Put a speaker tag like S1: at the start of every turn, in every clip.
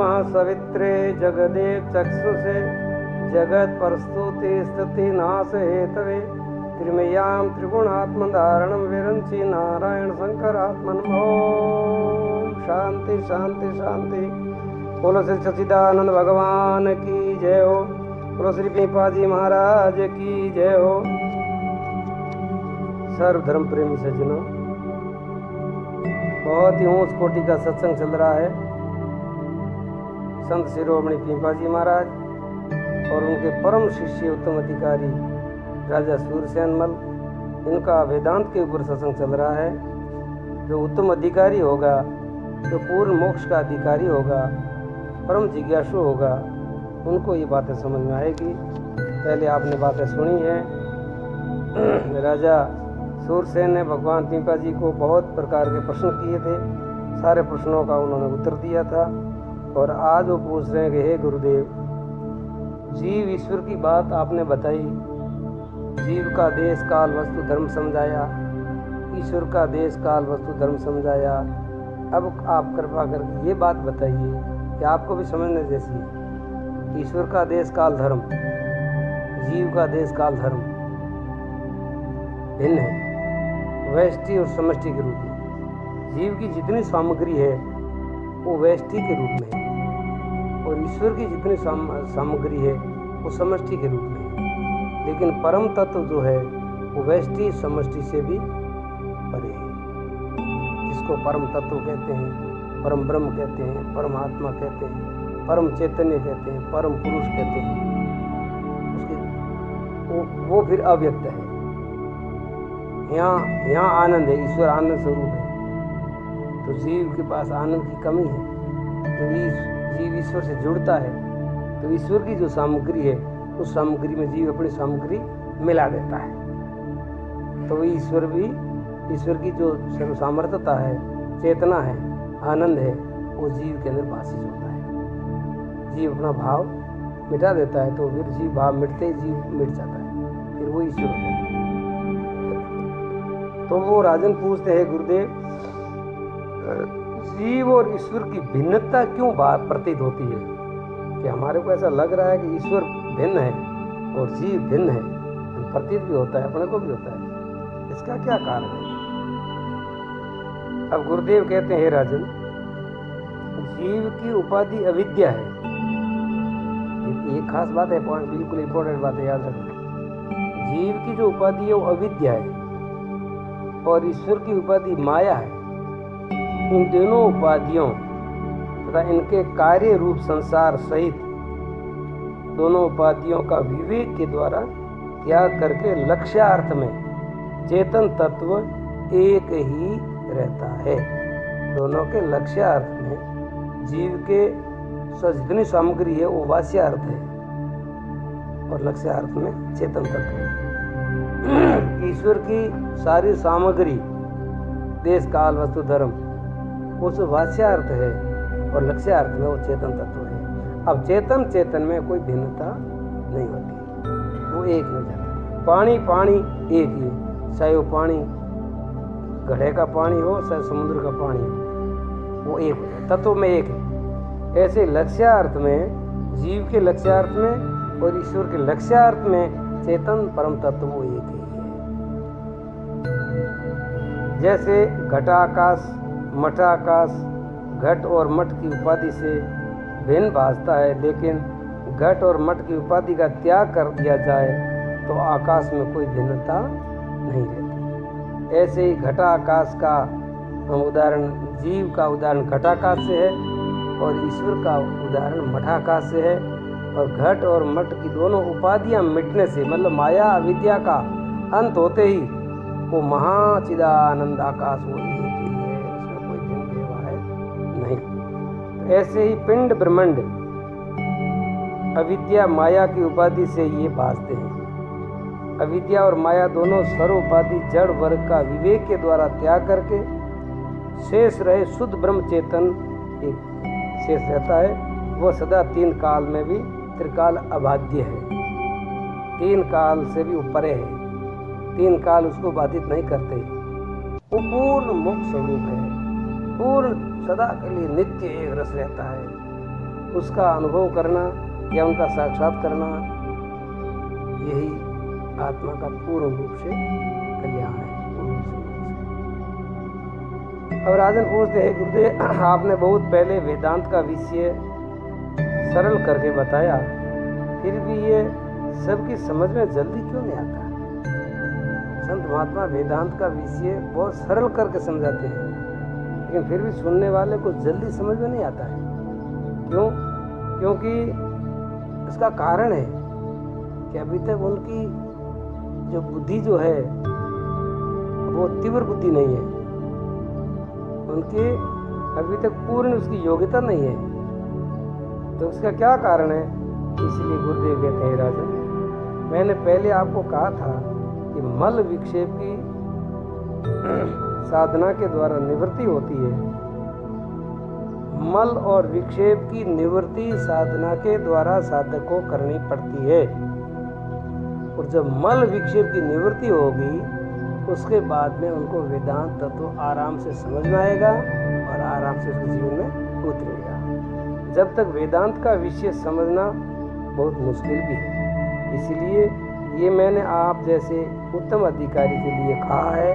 S1: नमः सवित्रे जगदेव चक्षुषे जगत प्रस्तुति स्थिति नाश हेतवे त्रिमयां त्रिगुणात्मधारणं विरंचि नारायण शंकरात्मन ओम शांति शांति शांति। बोलो श्री सच्चिदानंद भगवान की जय हो। बोलो श्री पीपाजी महाराज की जय हो। सर्वधर्म प्रेमी सज्जनों, बहुत ही ऊंच कोटि का सत्संग चल रहा है। संत शिरोमणि पीपाजी महाराज और उनके परम शिष्य उत्तम अधिकारी राजा सूरसेनमल, इनका वेदांत के ऊपर सत्संग चल रहा है। जो उत्तम अधिकारी होगा, जो पूर्ण मोक्ष का अधिकारी होगा, परम जिज्ञासु होगा, उनको ये बातें समझ में आएगी। पहले आपने बातें सुनी हैं। राजा सूरसेन ने भगवान पीपा जी को बहुत प्रकार के प्रश्न किए थे। सारे प्रश्नों का उन्होंने उत्तर दिया था। और आज वो पूछ रहे हैं कि हे गुरुदेव, जीव ईश्वर की बात आपने बताई, जीव का देश काल वस्तु धर्म समझाया, ईश्वर का देश काल वस्तु धर्म समझाया। अब आप कृपा करके ये बात बताइए कि आपको भी समझने जैसी है। ईश्वर का देश काल धर्म, जीव का देश काल धर्म भिन्न है, व्यष्टि और समष्टि के रूप में। जीव की जितनी सामग्री है वो व्यष्टि के रूप में है, और ईश्वर की जितनी सामग्री है वो समष्टि के रूप में है। लेकिन परम तत्व जो है वो व्यष्टि समष्टि से भी परे है, जिसको परम तत्व कहते हैं, परम ब्रह्म कहते हैं, परमात्मा कहते हैं, परम चैतन्य कहते हैं, परम पुरुष कहते हैं। उसके वो फिर अव्यक्त है। यहाँ आनंद है, ईश्वर आनंद स्वरूप है। तो जीव के पास आनंद की कमी है। तो जीव ईश्वर से जुड़ता है तो ईश्वर की जो सामग्री है उस सामग्री में जीव अपनी सामग्री मिला देता है। तो ईश्वर की जो सर्वसामर्थ्यता है, चेतना है, आनंद है, वो जीव के अंदर भाषित होता है। जीव अपना भाव मिटा देता है तो फिर जीव भाव मिटते ही जीव मिट जाता है, फिर वो ईश्वर हो जाता है। तो वो राजन पूछते हैं, गुरुदेव, जीव और ईश्वर की भिन्नता क्यों बात प्रतीत होती है? कि हमारे को ऐसा लग रहा है कि ईश्वर भिन्न है और जीव भिन्न है, प्रतीत भी होता है, अपने को भी होता है। इसका क्या कारण है? अब गुरुदेव कहते हैं, राजन, जीव की उपाधि अविद्या है। ये खास बात है, बिल्कुल इंपॉर्टेंट बात है, याद रखना। जीव की जो उपाधि है वो अविद्या है और ईश्वर की उपाधि माया है। इन दोनों उपाधियों तथा इनके कार्य रूप संसार सहित दोनों उपाधियों का विवेक के द्वारा त्याग करके लक्ष्यार्थ में चेतन तत्व एक ही रहता है। दोनों के लक्ष्यार्थ में जीव के जितनी सामग्री है वो वास्यार्थ है और लक्ष्यार्थ में चेतन तत्व है। ईश्वर की सारी सामग्री, देश काल वस्तु धर्म, उस वास्यार्थ है और लक्ष्यार्थ में वो चेतन तत्व है। अब चेतन में कोई भिन्नता नहीं होती, वो एक ही हो जाता है। पानी एक ही, चाहे वो पानी घड़े का पानी हो, चाहे समुद्र का पानी हो, वो एक हो जाता है, तत्व में एक है। ऐसे लक्ष्यार्थ में, जीव के लक्ष्यार्थ में और ईश्वर के लक्ष्यार्थ में चेतन परम तत्व वो एक ही है। जैसे घटाकाश मठाकाश घट और मठ की उपाधि से भिन्न भासता है, लेकिन घट और मठ की उपाधि का त्याग कर दिया जाए तो आकाश में कोई भिन्नता नहीं रहती। ऐसे ही घटाकाश का उदाहरण, जीव का उदाहरण घटाकाश से है और ईश्वर का उदाहरण मठाकाश से है। और घट और मठ की दोनों उपाधियां मिटने से, मतलब माया अविद्या का अंत होते ही वो महाचिदानंद आकाश वो एक ही है, उसमें कोई भिन्न भेद है नहीं। ऐसे ही पिंड ब्रह्मांड अविद्या माया की उपाधि से ये भासते हैं। अविद्या और माया दोनों सर्व उपाधि जड़ वर्ग का विवेक के द्वारा त्याग करके शेष रहे शुद्ध ब्रह्म चेतन एक शेष रहता है। वो सदा तीन काल में भी त्रिकाल अबाध्य है, तीन काल से भी ऊपर है, तीन काल उसको बाधित नहीं करते। वो पूर्ण मुक्त स्वरूप है, पूर्ण सदा के लिए नित्य एक रस रहता है। उसका अनुभव करना या उनका साक्षात करना, यही आत्मा का पूर्ण रूप से कल्याण है। अब राजन पूछते हैं, गुरुदेव आपने बहुत पहले वेदांत का विषय सरल करके बताया, फिर भी ये सबकी समझ में जल्दी क्यों नहीं आता? संत महात्मा वेदांत का विषय बहुत सरल करके समझाते हैं, लेकिन फिर भी सुनने वाले को जल्दी समझ में नहीं आता है। क्यों? क्योंकि इसका कारण है कि अभी तक उनकी जो बुद्धि जो है वो तीव्र बुद्धि नहीं है, उनके अभी तक पूर्ण उसकी योग्यता नहीं है। तो उसका क्या कारण है? इसलिए गुरुदेव कहते हैं, राजन मैंने पहले आपको कहा था कि मल विक्षेप की साधना के द्वारा निवृत्ति होती है। मल और विक्षेप की निवृत्ति साधना के द्वारा साधक को करनी पड़ती है, और जब मल विक्षेप की निवृत्ति होगी उसके बाद में उनको वेदांत तत्व आराम से समझ में आएगा और आराम से उसके जीवन में उतरेगा। जब तक वेदांत का विषय समझना बहुत मुश्किल भी है। इसलिए ये मैंने आप जैसे उत्तम अधिकारी के लिए कहा है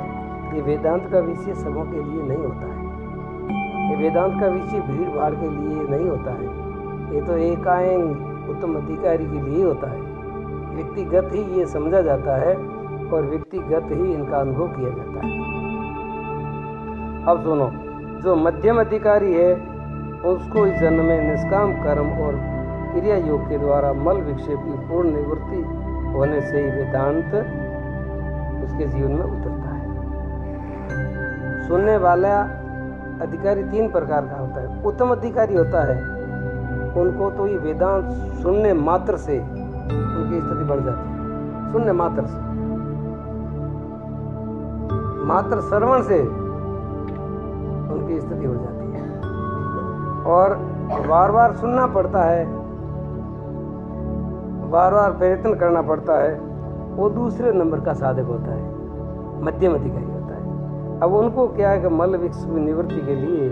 S1: कि वेदांत का विषय सबों के लिए नहीं होता है। ये वेदांत का विषय भीड़ भाड़ के लिए नहीं होता है। ये तो एकाएक उत्तम अधिकारी के लिए होता है। व्यक्तिगत ही ये समझा जाता है और व्यक्तिगत ही इनका अनुभव किया जाता है। अब सुनो, जो मध्यम अधिकारी है उसको इस जन्म में निष्काम कर्म और क्रिया योग के द्वारा मल विक्षेप की पूर्ण निवृत्ति होने से ही वेदांत उसके जीवन में उतरता है। सुनने वाला अधिकारी 3 प्रकार का होता है। उत्तम अधिकारी होता है, उनको तो ये वेदांत सुनने मात्र से उनकी स्थिति बढ़ जाती है। सुनने मात्र से, मात्र श्रवण से उनकी स्थिति हो जाती है, और बार बार सुनना पड़ता है, बार बार प्रयत्न करना पड़ता है, वो दूसरे नंबर का साधक होता है, मध्यम अधिकारी होता है। अब उनको क्या है कि मल विक्षेप निवृत्ति के लिए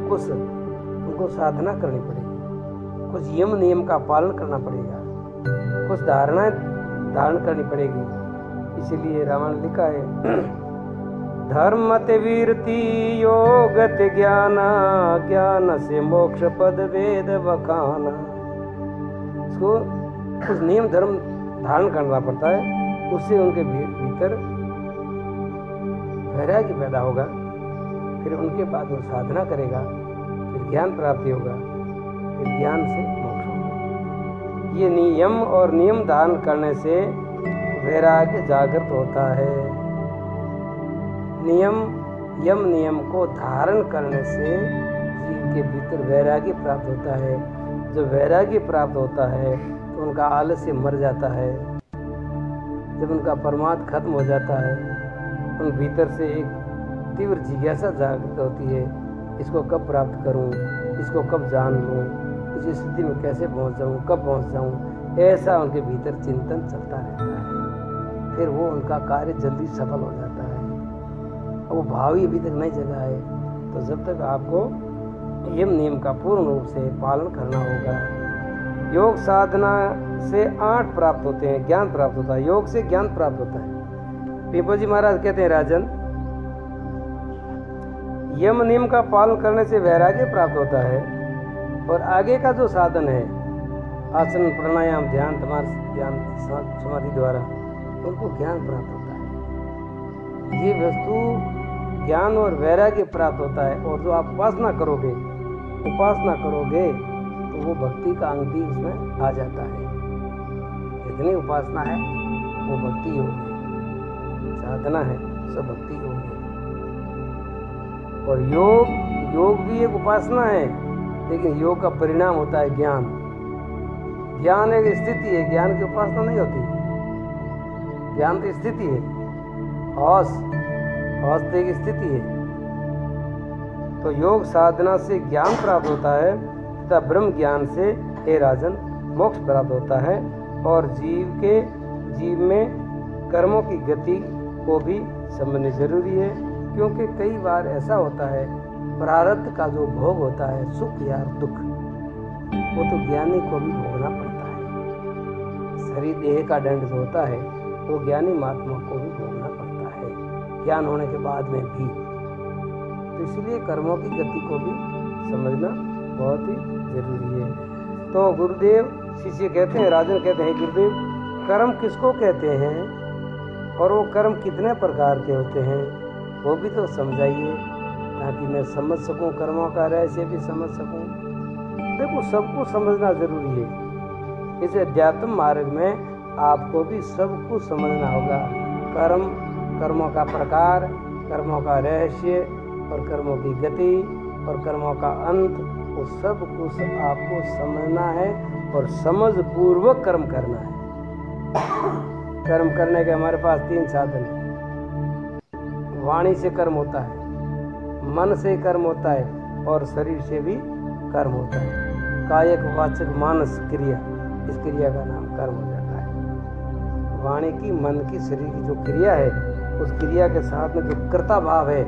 S1: कुछ उनको साधना करनी पड़ेगी, कुछ यम नियम का पालन करना पड़ेगा, कुछ धारणाएं धारण करनी पड़ेगी। इसीलिए रामायण लिखा है, धर्मते वीरति योगते ज्ञाना, ज्ञान से मोक्ष पद वेद बखाना। इसको कुछ नियम धर्म धारण करना पड़ता है, उससे उनके भीतर वैराग्य पैदा होगा, फिर उनके बाद वो साधना करेगा, फिर ज्ञान प्राप्ति होगा, फिर ज्ञान से मोक्ष होगा। ये नियम और नियम धारण करने से वैराग्य जागृत होता है। यम नियम को धारण करने से जीव के भीतर वैराग्य प्राप्त होता है। जब वैराग्य प्राप्त होता है तो उनका आलस्य मर जाता है। जब उनका प्रमाद खत्म हो जाता है, उन भीतर से एक तीव्र जिज्ञासा जागृत होती है, इसको कब प्राप्त करूं, इसको कब जान लूं, इस स्थिति में कैसे पहुंच जाऊं, कब पहुंच जाऊं, ऐसा उनके भीतर चिंतन चलता रहता है। फिर वो उनका कार्य जल्दी सफल हो जाता है। वो भाव ही अभी तक नहीं जगा है, तो जब तक आपको यम नियम का पूर्ण रूप से पालन करना होगा। योग साधना से 8 प्राप्त होते हैं, ज्ञान प्राप्त होता है, योग से ज्ञान प्राप्त होता है। पीपल जी महाराज कहते हैं, राजन यम नियम का पालन करने से वैराग्य प्राप्त होता है, और आगे का जो साधन है आसन प्राणायाम ध्यान समाधि द्वारा उनको ज्ञान प्राप्त होता है। ये वस्तु ज्ञान और वैराग्य प्राप्त होता है। और जो आप उपासना करोगे तो वो भक्ति का अंग भी उसमें आ जाता है। जितनी उपासना है वो भक्ति योग है, साधना है सब भक्ति योग है। और योग भी एक उपासना है, लेकिन योग का परिणाम होता है ज्ञान। ज्ञान एक स्थिति है, ज्ञान की उपासना नहीं होती। ज्ञान तो स्थिति है, होश तो एक स्थिति है। तो योग साधना से ज्ञान प्राप्त होता है तथा ब्रह्म ज्ञान से हे राजन मोक्ष प्राप्त होता है। और जीव में कर्मों की गति को भी समझना जरूरी है, क्योंकि कई बार ऐसा होता है प्रारब्ध का जो भोग होता है, सुख या दुख, वो तो ज्ञानी को भी भोगना पड़ता है। शरीर देह का दंड जो होता है वो ज्ञानी महात्मा को भी भोगना पड़ता है, ज्ञान होने के बाद में भी। तो इसलिए कर्मों की गति को भी समझना बहुत ही जरूरी है। तो गुरुदेव शिष्य कहते हैं, राजन कहते हैं, गुरुदेव कर्म किसको कहते हैं और वो कर्म कितने प्रकार के होते हैं वो भी तो समझाइए, ताकि मैं समझ सकूं, कर्मों का रहस्य भी समझ सकूं। देखो सबको समझना जरूरी है। इस अध्यात्म मार्ग में आपको भी सब कुछ समझना होगा। कर्म, कर्मों का प्रकार, कर्मों का रहस्य और कर्मों की गति और कर्मों का अंत, वो सब कुछ आपको समझना है और समझ पूर्वक कर्म करना है। कर्म करने के हमारे पास 3 साधन हैं। वाणी से कर्म होता है, मन से कर्म होता है और शरीर से भी कर्म होता है। कायक वाचक मानस क्रिया, इस क्रिया का नाम कर्म हो जाता है। वाणी की, मन की, शरीर की जो क्रिया है, उस क्रिया के साथ में जो कर्ता भाव है,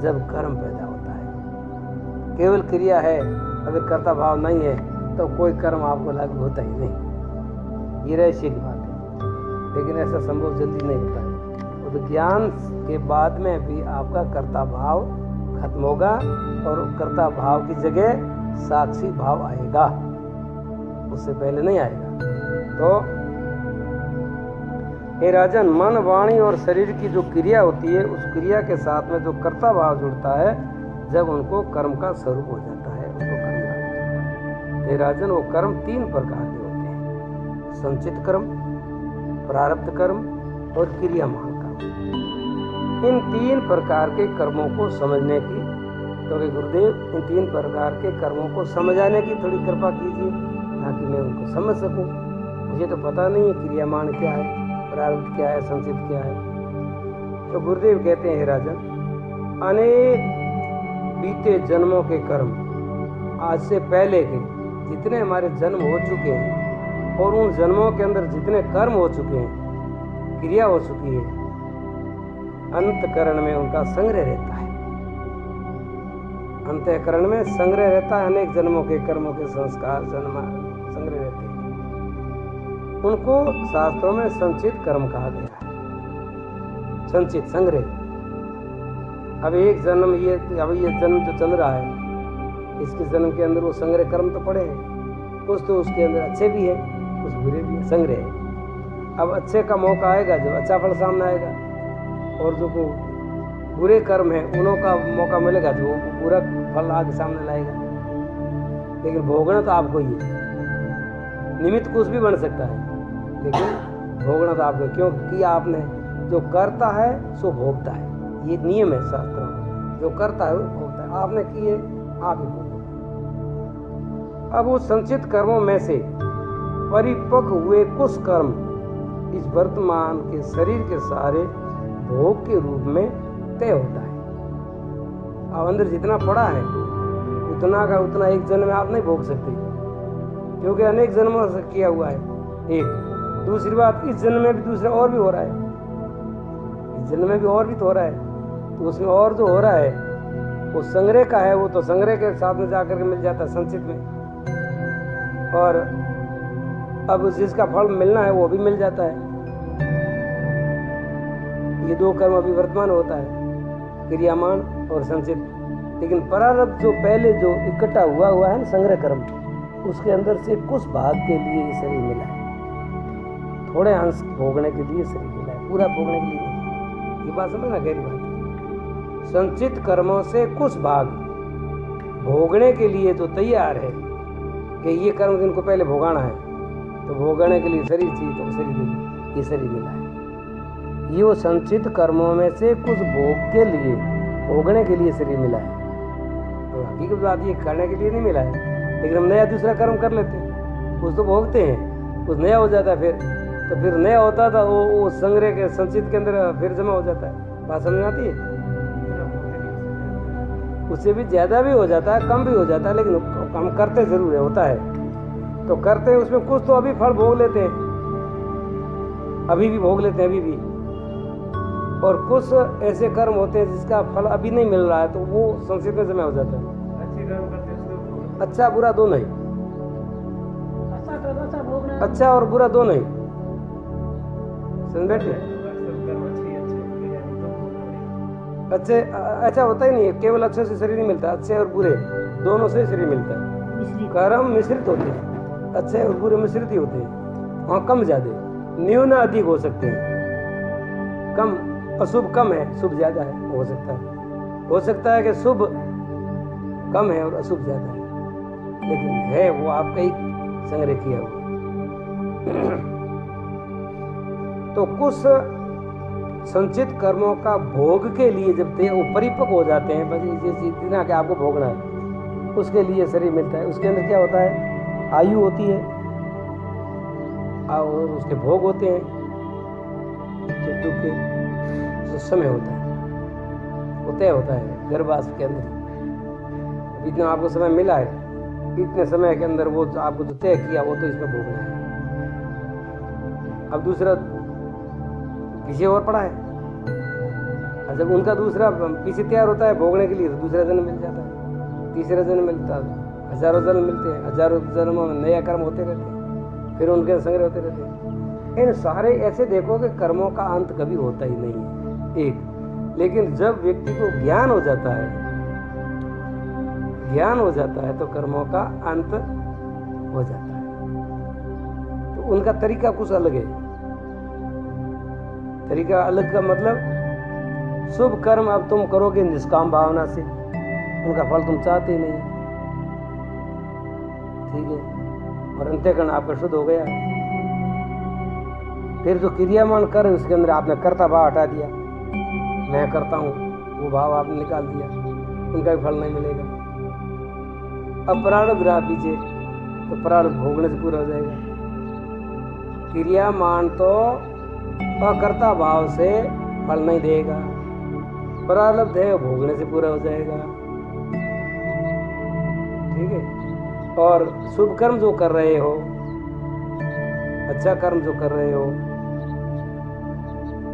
S1: जब कर्म पैदा होता है। केवल क्रिया है, अगर कर्ता भाव नहीं है तो कोई कर्म आपको लागू होता ही नहीं। ये रहस्य की बात है, लेकिन ऐसा संभव जल्दी नहीं होता है। तो ज्ञान के बाद में भी आपका कर्ता भाव खत्म होगा और कर्ता भाव की जगह साक्षी भाव आएगा, उससे पहले नहीं आएगा। तो हे राजन, मन, वाणी और शरीर की जो क्रिया होती है, उस क्रिया के साथ में जो कर्ता भाव जुड़ता है, जब उनको कर्म का स्वरूप हो जाता है, उनको कर्म का हो जाता है। हे राजन, वो कर्म 3 प्रकार के होते हैं: संचित कर्म, प्रारब्ध कर्म और क्रियामान कर्म। इन 3 प्रकार के कर्मों को समझने की, तो गुरुदेव इन 3 प्रकार के कर्मों को समझाने की थोड़ी कृपा कीजिए, ताकि मैं उनको समझ सकूं। मुझे तो पता नहीं है क्रियामान क्या है, प्रारब्ध क्या है, संचित क्या है। तो गुरुदेव कहते हैं, राजन, अनेक बीते जन्मों के कर्म, आज से पहले के जितने हमारे जन्म हो चुके हैं और उन जन्मों के अंदर जितने कर्म हो चुके हैं, क्रिया हो चुकी है, अंतकरण में उनका संग्रह रहता है। अंतःकरण में संग्रह रहता है, अनेक जन्मों के कर्मों के संस्कार संग्रह रहते हैं। उनको शास्त्रों में संचित कर्म कहा गया है। संचित, संग्रह। अब एक जन्म, ये जन्म जो चल रहा है, इसके जन्म के अंदर वो संग्रह कर्म तो पड़े हैं। कुछ तो उसके अंदर अच्छे भी है, कुछ बुरे भी है, संग्रह है। अब अच्छे का मौका आएगा जब अच्छा फल सामने आएगा, और जो बुरे कर्म है उन्हों का मौका मिलेगा जो बुरा फल आगे सामने लाएगा। लेकिन भोगना तो आपको ही है। निमित्त कुछ भी बन सकता है, लेकिन भोगना तो आपको, क्योंकि आपने जो करता है सो भोगता है। ये नियम है शास्त्रों में, जो करता है वो भोगता है। आपने किए, आप ही भोगो। अब उस संचित कर्मों में से परिपक्व हुए कुछ कर्म इस वर्तमान के शरीर के सारे भोग के रूप में तय होता है। अब अंदर जितना पड़ा है उतना का उतना एक जन्म में आप नहीं भोग सकते, क्योंकि अनेक जन्मों से किया हुआ है। एक दूसरी बात, इस जन्म में भी दूसरा और भी हो रहा है, इस जन्म में भी और भी तो हो रहा है। तो उसमें और जो हो रहा है वो संग्रह का है, वो तो संग्रह के साथ में जाकर के मिल जाता है संचित में, और अब जिसका फल मिलना है वो भी मिल जाता है। ये 2 कर्म अभी वर्तमान होता है, क्रियामान और संचित। लेकिन प्रारब्ध जो पहले जो इकट्ठा हुआ है ना, संग्रह कर्म, उसके अंदर से कुछ भाग के लिए ये शरीर मिला है। थोड़े अंश भोगने के लिए शरीर मिला है, पूरा भोगने के लिए नहीं। ये बात समझना, गहरी बात है। संचित कर्मों से कुछ भाग भोगने के लिए जो तैयार है कि ये कर्म जिनको पहले भोगाना है, तो भोगने के लिए शरीर चाहिए, तो शरीर ये शरीर मिला है। ये वो संचित कर्मों में से कुछ भोग के लिए, भोगने के लिए शरीर मिला है। तो हकीकत बात ये करने के लिए नहीं मिला है, लेकिन हम नया दूसरा कर्म कर लेते हैं, कुछ तो भोगते हैं, कुछ नया हो जाता है। फिर नया होता था वो संग्रह के संचित के अंदर फिर जमा हो जाता है। बात समझ आती है? उससे भी ज्यादा भी हो जाता है, कम भी हो जाता है, लेकिन हम करते जरूर है, होता है तो करते हैं। उसमें कुछ तो अभी फल भोग लेते हैं, अभी भी भोग लेते हैं अभी भी, और कुछ ऐसे कर्म होते हैं जिसका फल अभी नहीं मिल रहा है, तो वो संचित में जमा हो जाता है। अच्छे कर्म करते हैं, अच्छा बुरा दोनों ही, अच्छा और बुरा दोनों ही, समझ बैठे? अच्छे अच्छा होता ही नहीं है, केवल अच्छे से शरीर नहीं मिलता, अच्छे और बुरे दोनों से शरीर मिलता है। कर्म मिश्रित होते हैं, अच्छे और बुरे मिश्रित ही होते हैं। वहाँ कम ज्यादा, न्यून अधिक हो सकते हैं। कम अशुभ कम है, शुभ ज्यादा है, हो सकता है कि शुभ कम है और अशुभ ज्यादा है, लेकिन है वो आपका ही संग्रह किया हुआ। तो कुछ संचित कर्मों का भोग के लिए जब वो परिपक्व हो जाते हैं, बस जैसे इतना कि आपको भोगना है, उसके लिए शरीर मिलता है। उसके अंदर क्या होता है, आयु होती है और उसके भोग होते हैं, दुख के जो समय होता है वो तय होता है गर्भवास के अंदर। इतना आपको समय मिला है, इतने समय के अंदर वो आपको जो तय किया वो तो इसमें भोगना है। अब दूसरा पीछे और पड़ा है, और जब उनका दूसरा पीछे तैयार होता है भोगने के लिए तो दूसरा जन्म मिल जाता है, तीसरा जन्म मिलता है, हजारों जन्म मिलते हैं, हजारों जन्मों में नया कर्म होते रहते हैं, फिर उनके संग्रह होते रहते हैं। इन सारे ऐसे देखो कि कर्मों का अंत कभी होता ही नहीं है एक। लेकिन जब व्यक्ति को ज्ञान हो जाता है तो कर्मों का अंत हो जाता है। तो उनका तरीका कुछ अलग है। तरीका अलग का मतलब, शुभ कर्म अब तुम करोगे निष्काम भावना से, उनका फल तुम चाहते ही नहीं, ठीक है, और अंत्यकरण आपका शुद्ध हो गया। फिर जो क्रियामान कर है उसके अंदर आपने कर्ता भाव हटा दिया, मैं करता हूँ, वो भाव आपने निकाल दिया, उनका भी फल नहीं मिलेगा। अब प्रारब्ध रहा पीछे, तो प्रारब्ध भोगने से पूरा हो जाएगा। क्रियामान तो अकर्ता भाव से फल नहीं देगा, प्रारब्ध है भोगने से पूरा हो जाएगा, ठीक है। और शुभ कर्म जो कर रहे हो, अच्छा कर्म जो कर रहे हो,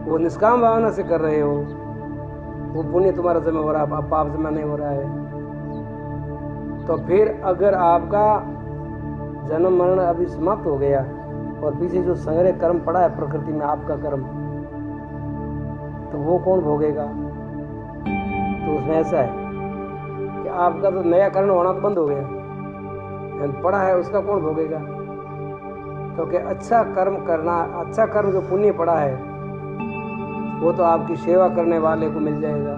S1: वो निष्काम भावना से कर रहे हो, वो पुण्य तुम्हारा जमा हो रहा है, पाप जमा नहीं हो रहा है। तो फिर अगर आपका जन्म मरण अभी समाप्त हो गया और पीछे जो संग्रह कर्म पड़ा है प्रकृति में आपका कर्म, तो वो कौन भोगेगा? तो उसमें ऐसा है कि आपका तो नया कर्म होना तो बंद हो गया, पड़ा है उसका कौन भोगेगा? तो कि अच्छा कर्म करना, अच्छा कर्म जो पुण्य पड़ा है वो तो आपकी सेवा करने वाले को मिल जाएगा।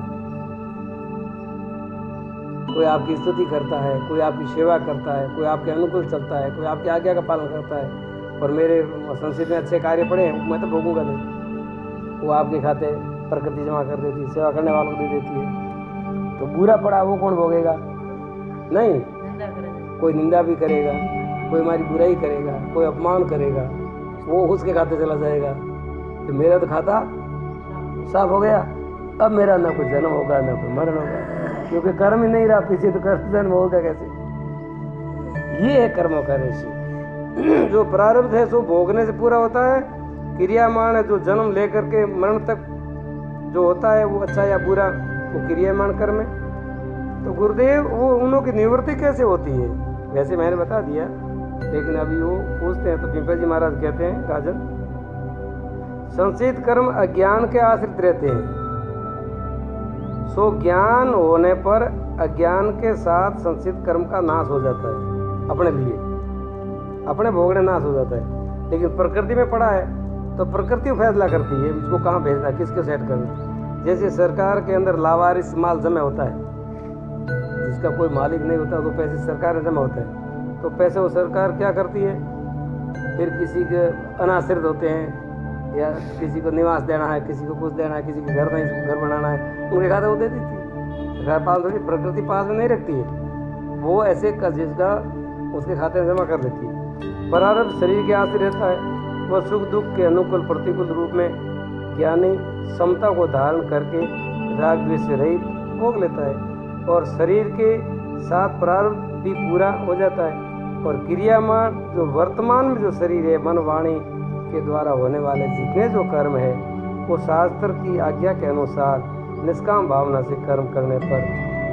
S1: कोई आपकी स्तुति करता है, कोई आपकी सेवा करता है, कोई आपके अनुकूल चलता है, कोई आपकी आज्ञा का पालन करता है, और मेरे संस्कृति में अच्छे कार्य पड़े हैं, मैं तो भोगूंगा नहीं, वो आपके खाते प्रकृति जमा कर देती है, सेवा करने वालों को दे देती है। तो बुरा पड़ा वो कौन भोगेगा? नहीं, कोई निंदा भी करेगा, कोई हमारी बुराई करेगा, कोई अपमान करेगा, वो उसके खाते चला जाएगा। तो मेरा तो खाता साफ हो गया, अब मेरा ना कोई जन्म होगा ना कोई मरण होगा, क्योंकि कर्म ही नहीं रहा पीछे, तो कर्म जन्म होगा कैसे? ये है कर्मों का रहस्य। जो प्रारब्ध है सो भोगने से पूरा होता है, क्रियामान है जो जन्म लेकर के मरण तक जो होता है वो अच्छा या बुरा, वो क्रियामान कर्म है। तो गुरुदेव वो उनों की निवृत्ति कैसे होती है? वैसे मैंने बता दिया, लेकिन अभी वो पूछते हैं तो पिंपल जी महाराज कहते हैं, राजन, संचित कर्म अज्ञान के आश्रित रहते हैं, सो ज्ञान होने पर अज्ञान के साथ संचित कर्म का नाश हो जाता है, अपने लिए अपने भोगने नाश हो जाता है। लेकिन प्रकृति में पड़ा है तो प्रकृति फैसला करती है इसको कहाँ भेजना, किसको सेट करना। जैसे सरकार के अंदर लावारिस माल जमा होता है, जिसका कोई मालिक नहीं होता, तो पैसे सरकार में जमा होता है, तो पैसे वो सरकार क्या करती है, फिर किसी के अनाश्रित होते हैं, या किसी को निवास देना है, किसी को कुछ देना है, किसी के घर नहीं, घर बनाना है, उनके खाते वो दे देती है। सरकार पास थोड़ी, प्रकृति पास में नहीं रखती है, वो ऐसे जिसका उसके खाते में जमा कर देती है। प्रारब्ध शरीर के आश्रित रहता है, वह सुख दुख के अनुकूल प्रतिकूल रूप में ज्ञानी समता को धारण करके राग द्वेष से रहित भोग लेता है, और शरीर के साथ प्रारब्ध भी पूरा हो जाता है। और क्रियामान जो वर्तमान में जो शरीर है, मन वाणी के द्वारा होने वाले जितने जो कर्म है, वो शास्त्र की आज्ञा के अनुसार निष्काम भावना से कर्म करने पर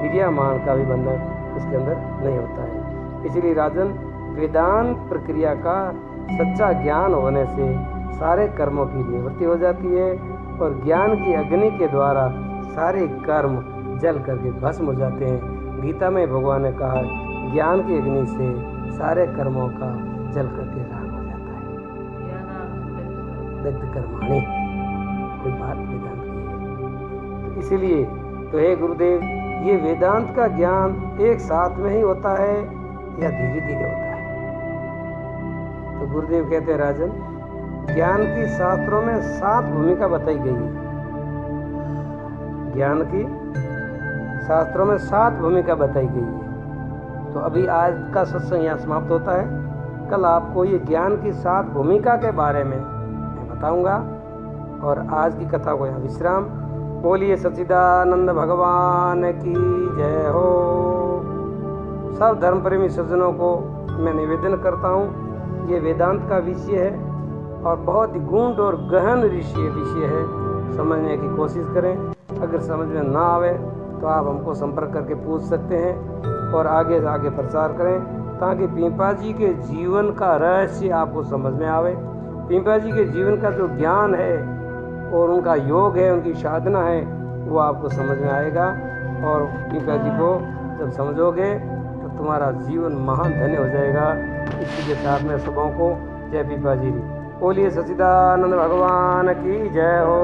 S1: क्रियामान का भी बंधन उसके अंदर नहीं होता है। इसलिए राजन, वेदांत प्रक्रिया का सच्चा ज्ञान होने से सारे कर्मों की निवृत्ति हो जाती है और ज्ञान की अग्नि के द्वारा सारे कर्म जल करके भस्म हो जाते हैं। गीता में भगवान ने कहा ज्ञान की अग्नि से सारे कर्मों का जल करके राग हो जाता है। दग्ध कर्माणि, कोई बात वेदांत की है। तो इसीलिए तो हे गुरुदेव, ये वेदांत का ज्ञान एक साथ में ही होता है या धीरे धीरे होता है? तो गुरुदेव कहते हैं राजन, ज्ञान की शास्त्रों में 7 भूमिका बताई गई है। ज्ञान की शास्त्रों में 7 भूमिका बताई गई है। तो अभी आज का सत्संग यहाँ समाप्त होता है। कल आपको ये ज्ञान की 7 भूमिका के बारे में मैं बताऊंगा और आज की कथा को यहाँ विश्राम। बोलिए सच्चिदानंद भगवान की जय हो। सब धर्म प्रेमी सज्जनों को मैं निवेदन करता हूँ, ये वेदांत का विषय है और बहुत ही गूढ़ और गहन विषय है। समझने की कोशिश करें। अगर समझ में ना आवे तो आप हमको संपर्क करके पूछ सकते हैं और आगे से आगे प्रचार करें, ताकि पीपा जी के जीवन का रहस्य आपको समझ में आवे। पीपा जी के जीवन का जो ज्ञान है और उनका योग है, उनकी साधना है, वो आपको समझ में आएगा। और पीपा जी को जब समझोगे तो तुम्हारा जीवन महान धन्य हो जाएगा। इसी के साथ में सबों को जय पीपा जी। बोलिए सच्चिदानंद भगवान की जय हो।